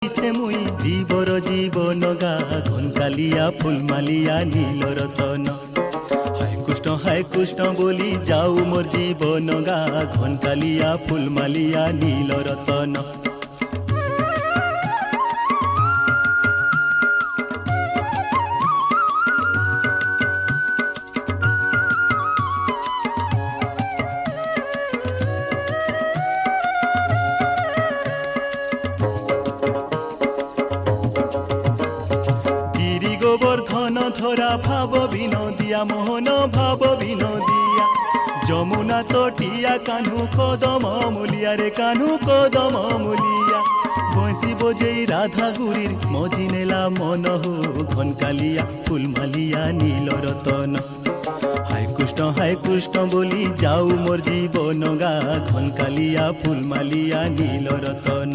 ইচ্ছে মুই জীবর জীবন গা ঘনকালিয়া ফুলমালিয়া নীল রতন। হায় কৃষ্ণ বলি যাও মোর জীবন গা ঘনকালিয়া ফুলমালিয়া নীল রতন। গোবর্ধন ধরা ভাব বিনোদিয়া মোহন ভাব বিনোদিয়া যমুনা তটিয়া কানু কদম মূলিয়া রে কানু কদম মূলিয়া বঁশি বজেই রাধা গুরির মজি নেলা মনহ ঘনকালিয়া ফুলমালিয়া নীল রতন। হায় কৃষ্ণ বলি যাও মোর জীবন গা ঘনকালিয়া ফুলমালিয়া নীল রতন।